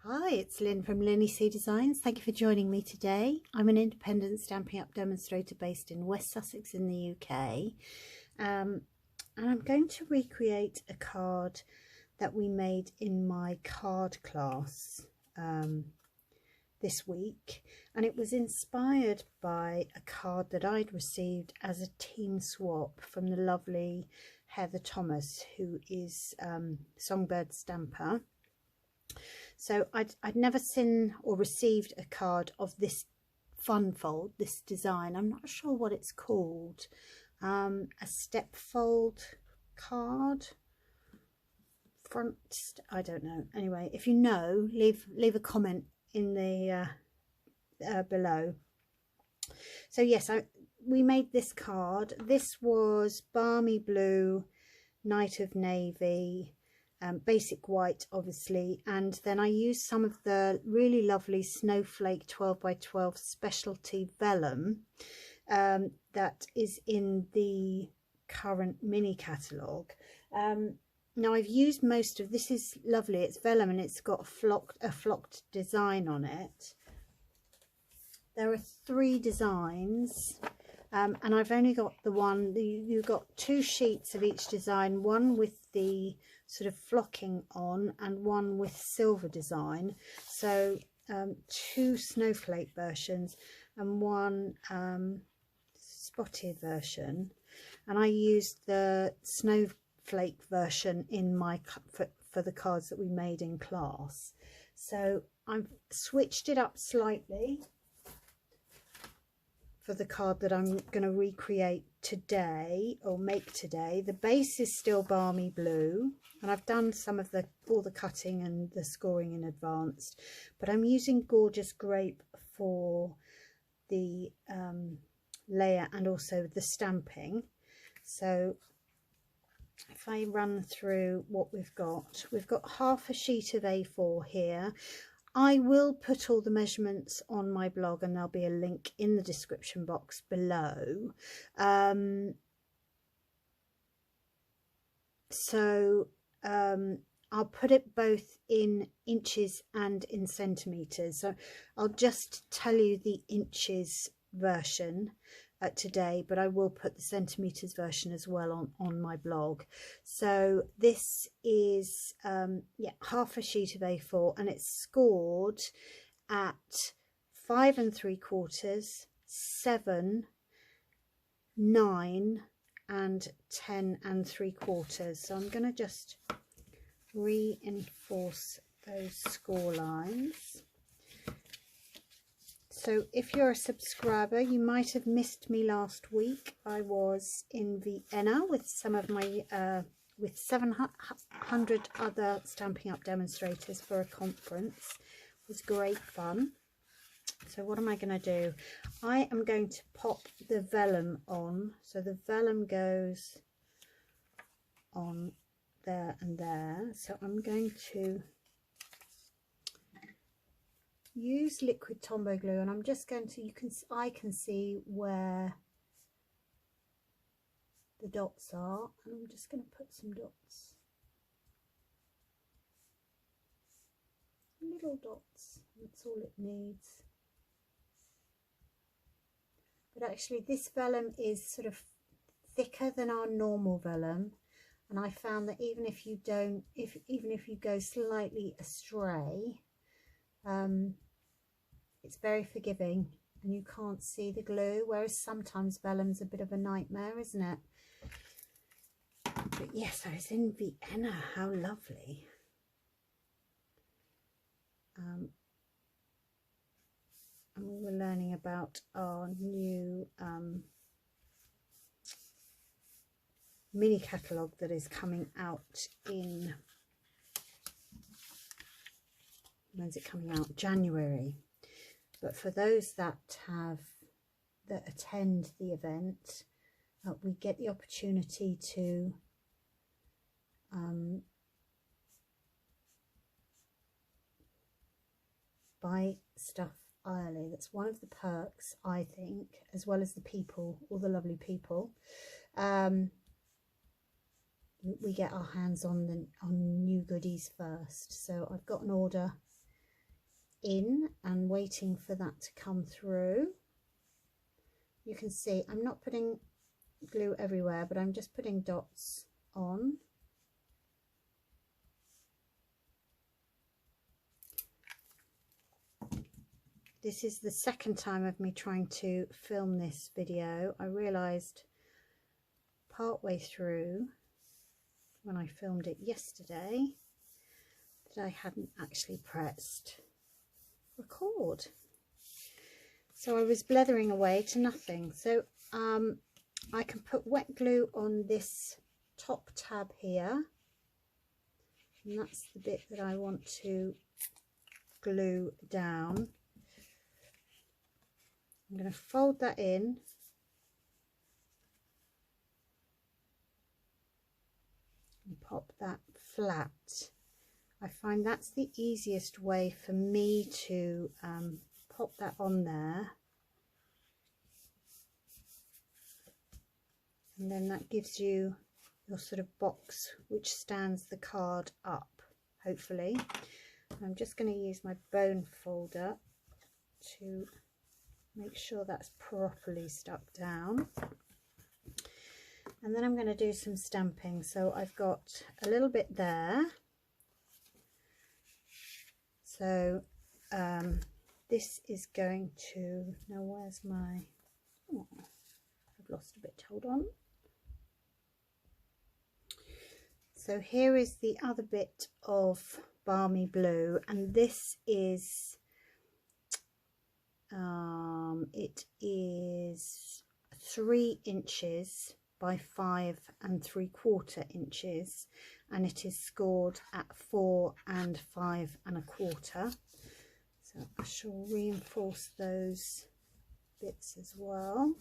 Hi, it's Lynn from LynnieCDesigns. Thank you for joining me today. I'm an independent Stampin' Up demonstrator based in West Sussex in the UK. And I'm going to recreate a card that we made in my card class this week. And it was inspired by a card that I'd received as a team swap from the lovely Heather Thomas, who is Songbird Stamper. So I'd never seen or received a card of this fun fold, this design. I'm not sure what it's called. A step fold card, I don't know. Anyway, if you know, leave a comment in the below. So yes, we made this card. This was Balmy Blue, Night of Navy, basic white obviously, and then I used some of the really lovely Snowflake 12 by 12 specialty vellum that is in the current mini catalogue. Now I've used most of this. Is lovely, it's vellum and it's got a flocked design on it. There are 3 designs. And I've only got the one, you've got 2 sheets of each design, one with the sort of flocking on and one with silver design. So 2 snowflake versions and one spotted version. And I used the snowflake version in my for the cards that we made in class. So I've switched it up slightly for the card that I'm going to recreate today, or make today. The base is still Balmy Blue, and I've done some of all the cutting and the scoring in advance, but I'm using Gorgeous Grape for the layer and also the stamping. So if I run through what we've got half a sheet of A4 here. I will put all the measurements on my blog, and there'll be a link in the description box below. I'll put it both in inches and in centimetres. So I'll just tell you the inches version today, but I will put the centimetres version as well on my blog. So this is half a sheet of A4, and it's scored at 5 3/4, 7, 9 and 10 3/4. So I'm going to just reinforce those score lines. So if you're a subscriber, you might have missed me last week. I was in Vienna with some of my with 700 other Stampin' Up demonstrators for a conference. It was great fun. So what am I going to do? I am going to pop the vellum on. So the vellum goes on there and there. So I'm going to use liquid Tombow glue, and I'm just going to, I can see where the dots are, and I'm just going to put some dots, little dots. That's all it needs. But actually this vellum is sort of thicker than our normal vellum, and I found that even if you don't, even if you go slightly astray, it's very forgiving and you can't see the glue, whereas sometimes vellum's a bit of a nightmare, isn't it? But yes, I was in Vienna. How lovely. And we were learning about our new mini catalogue that is coming out in, when's it coming out? January. But for those that attend the event, we get the opportunity to buy stuff early. That's one of the perks, I think, as well as the people, all the lovely people. We get our hands on new goodies first. So I've got an order in and waiting for that to come through. You can see I'm not putting glue everywhere, but I'm just putting dots on. This is the second time of me trying to film this video. I realised partway through when I filmed it yesterday that I hadn't actually pressed record. So I was blethering away to nothing. So I can put wet glue on this top tab here. And that's the bit that I want to glue down. I'm going to fold that in and pop that flat. I find that's the easiest way for me to pop that on there, and then that gives you your sort of box which stands the card up, hopefully. I'm just going to use my bone folder to make sure that's properly stuck down, and then I'm going to do some stamping. So I've got a little bit there, so this is going to, now where's my, oh, I've lost a bit, hold on. So here is the other bit of balmy blue, and this is it is 3 inches by 5 3/4 inches, and it is scored at 4 5 1/4. So I shall reinforce those bits as well.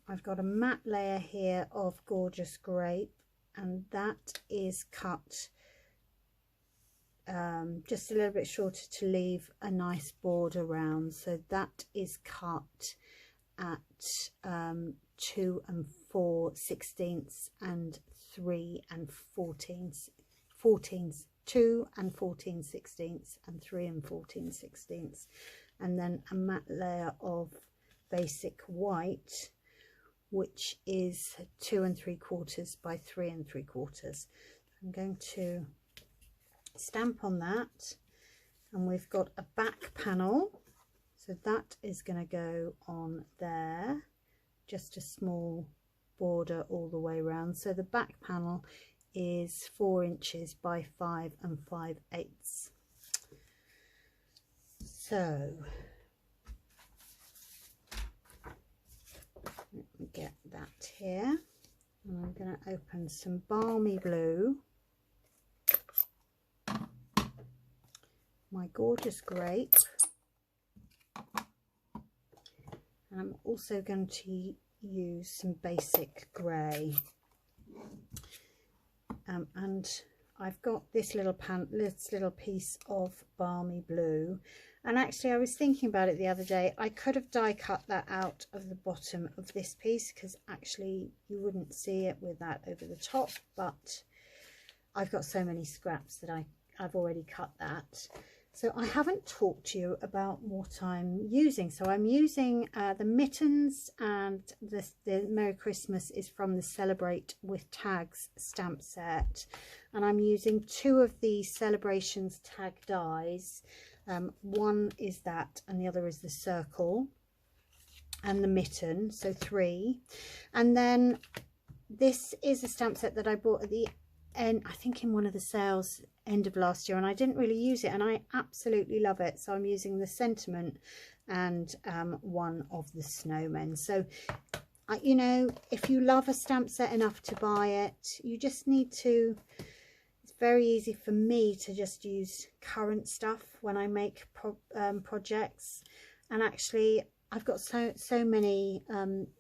I've got a matte layer here of Gorgeous Grape, and that is cut just a little bit shorter to leave a nice border around. So that is cut at 2 4/16 and 3 14/16, 2 14/16 and 3 14/16, and then a matte layer of basic white, which is 2 3/4 by 3 3/4. I'm going to stamp on that, and we've got a back panel, so that is going to go on there, just a small border all the way around. So the back panel is 4 inches by 5 5/8. So let me get that here, and I'm going to open some balmy blue, my Gorgeous Grape, and I'm also going to use some basic grey, and I've got this little piece of balmy blue. And actually I was thinking about it the other day, I could have die cut that out of the bottom of this piece, because actually you wouldn't see it with that over the top, but I've got so many scraps that I've already cut that. So I haven't talked to you about what I'm using. So I'm using the mittens, and the Merry Christmas is from the Celebrate with Tags stamp set, and I'm using 2 of the Celebrations tag dies. One is that, and the other is the circle and the mitten, so 3. And then this is a stamp set that I bought at the end, I think in one of the sales end of last year, and I didn't really use it, and I absolutely love it. So I'm using the Sentiment and one of the Snowmen. So you know, if you love a stamp set enough to buy it, you just need to, it's very easy for me to just use current stuff when I make projects, and actually I've got so many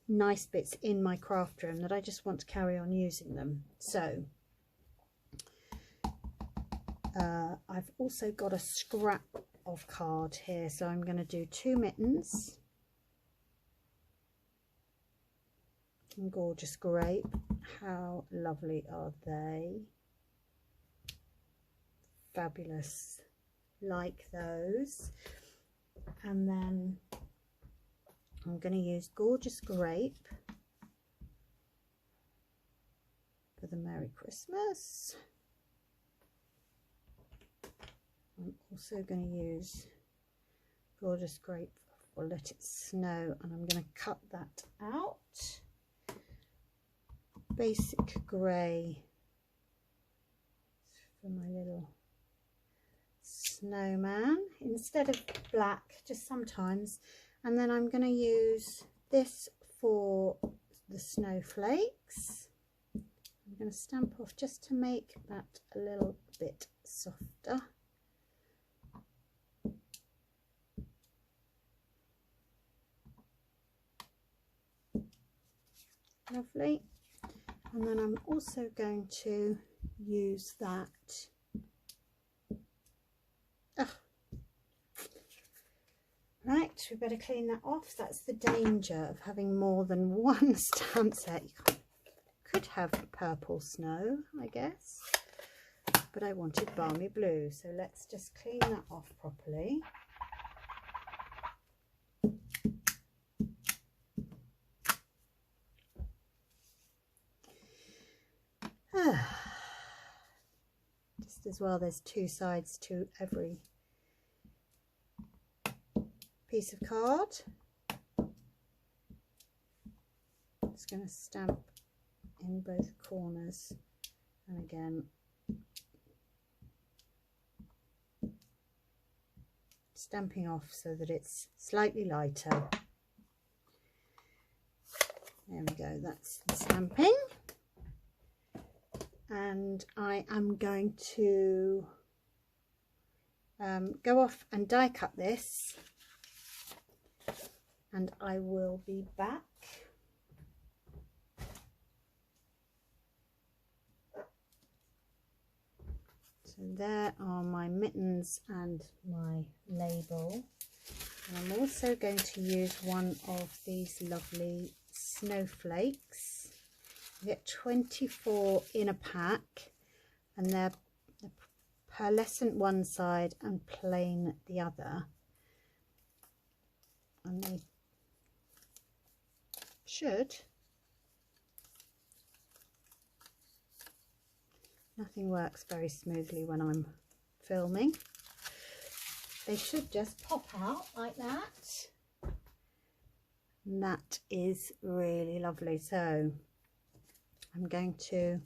nice bits in my craft room that I just want to carry on using them. So I've also got a scrap of card here, so I'm going to do 2 mittens and Gorgeous Grape. How lovely are they? fabulous, like those. And then I'm going to use Gorgeous Grape for the Merry Christmas. I'm also going to use Gorgeous Grape for Let It Snow, and I'm going to cut that out. Basic grey for my little snowman instead of black, just sometimes. And then I'm going to use this for the snowflakes. I'm going to stamp off just to make that a little bit softer. Lovely. And then I'm also going to use that. Right, we better clean that off. That's the danger of having more than one stamp set. You could have purple snow, I guess, but I wanted balmy blue, so let's just clean that off properly. Just as well, there's two sides to every piece of card. Just going to stamp in both corners, and again stamping off so that it's slightly lighter. There we go, that's the stamping. And I am going to go off and die cut this, and I will be back. So there are my mittens and my label, and I'm also going to use one of these lovely snowflakes. You get 24 in a pack, and they're pearlescent one side and plain the other, and they should, nothing works very smoothly when I'm filming, they should just pop out like that, and that is really lovely. So I'm going to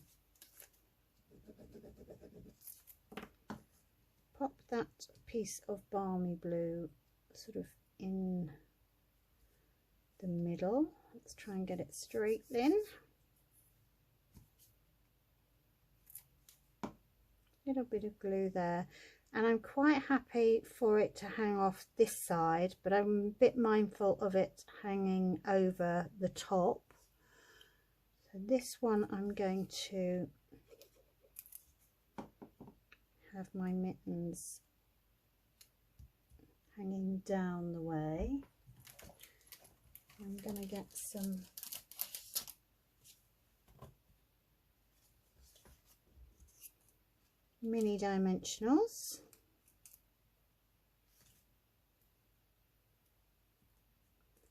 pop that piece of balmy blue sort of in the middle. Let's try and get it straight in. Little bit of glue there, and I'm quite happy for it to hang off this side, but I'm a bit mindful of it hanging over the top. So this one I'm going to have my mittens hanging down the way. I'm going to get some mini dimensionals.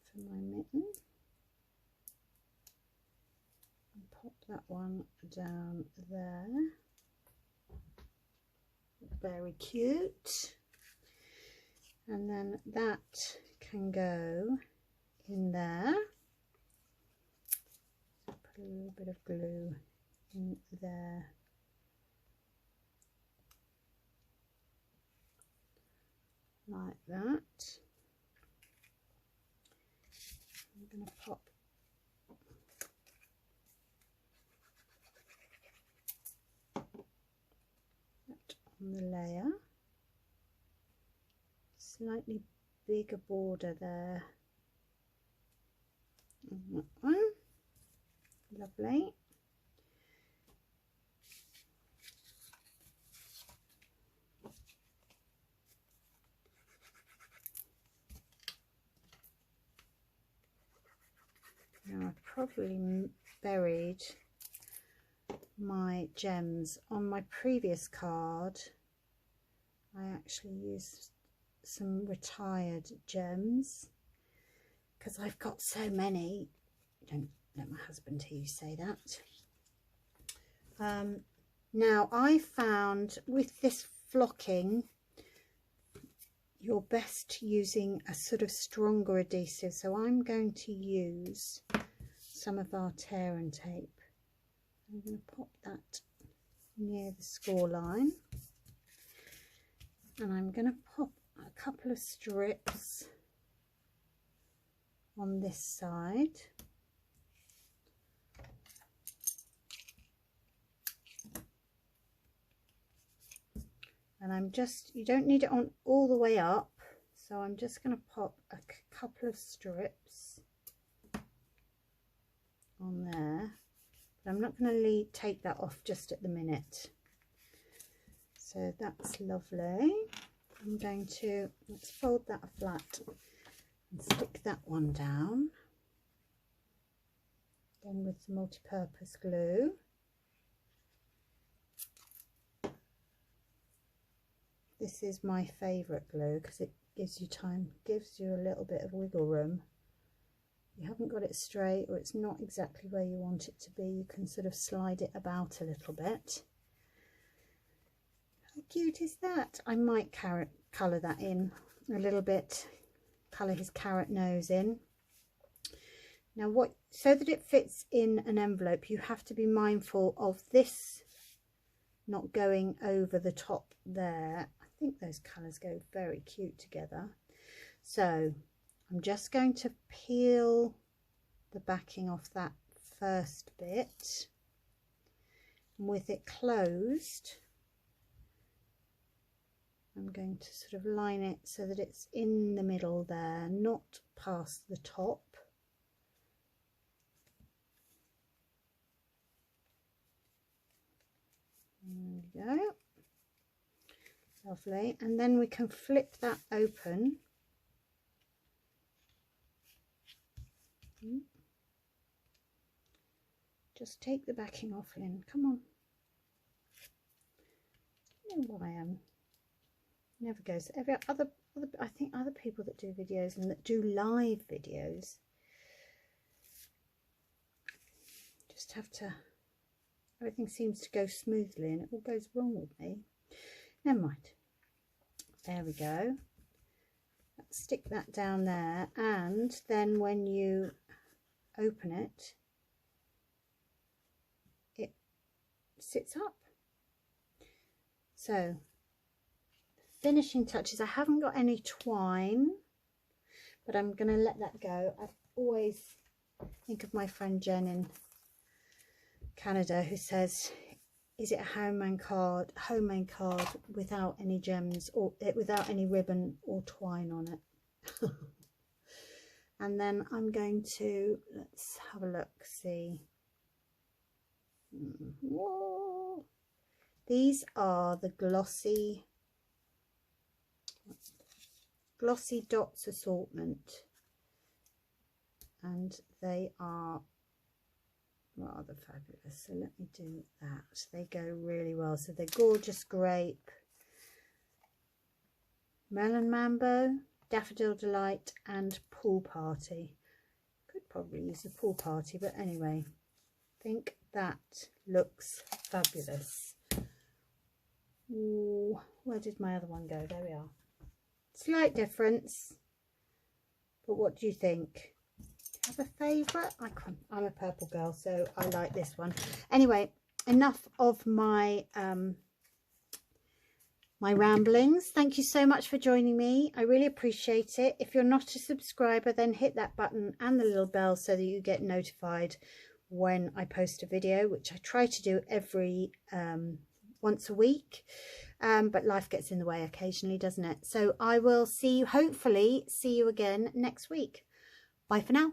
For my mitten. Pop that one down there. Very cute. And then that can go in there. Put a little bit of glue in there. Like that. I'm going to pop on the layer, slightly bigger border there on that one, lovely. Now I've probably buried my gems on my previous card. I actually use some retired gems because I've got so many. Don't let my husband hear you say that. Now I found with this flocking, you're best using a sort of stronger adhesive, so I'm going to use some of our tear and tape. I'm going to pop that near the score line, and I'm going to pop a couple of strips on this side. And I'm just, you don't need it on all the way up, so I'm just going to pop a couple of strips on there. But I'm not going to take that off just at the minute. So that's lovely. I'm going to, let's fold that flat and stick that one down. Again with the multi-purpose glue. This is my favourite glue because it gives you time, gives you a little bit of wiggle room. You haven't got it straight or it's not exactly where you want it to be, you can sort of slide it about a little bit. How cute is that? I might colour that in a little bit, colour his carrot nose in. Now so that it fits in an envelope, you have to be mindful of this not going over the top there. I think those colours go very cute together. So I'm just going to peel the backing off that first bit, and with it closed I'm going to sort of line it so that it's in the middle there, not past the top. There we go. Lovely. And then we can flip that open. Just take the backing off, Lynn. Come on. I don't know why never goes. I think other people that do videos and that do live videos just have to, everything seems to go smoothly and it all goes wrong with me. Never mind. There we go. Let's stick that down there, and then when you open it, it sits up. So finishing touches, I haven't got any twine, but I'm going to let that go. I always think of my friend Jen in Canada who says, is it a homemade card without any gems or without any ribbon or twine on it? And then I'm going to, let's have a look, see. Whoa. These are the glossy dots assortment, and they are rather fabulous. So let me do that. They go really well. So they're gorgeous grape, melon mambo, daffodil delight, and pool party. Could probably use the pool party, but anyway, I think that looks fabulous. Ooh, where did my other one go? There we are. Slight difference, but what do you think? Have a favourite? I'm a purple girl, so I like this one. Anyway, enough of my my ramblings. Thank you so much for joining me. I really appreciate it. If you're not a subscriber, then hit that button and the little bell so that you get notified when I post a video, which I try to do every once a week, but life gets in the way occasionally, doesn't it? So I will hopefully see you again next week. Bye for now.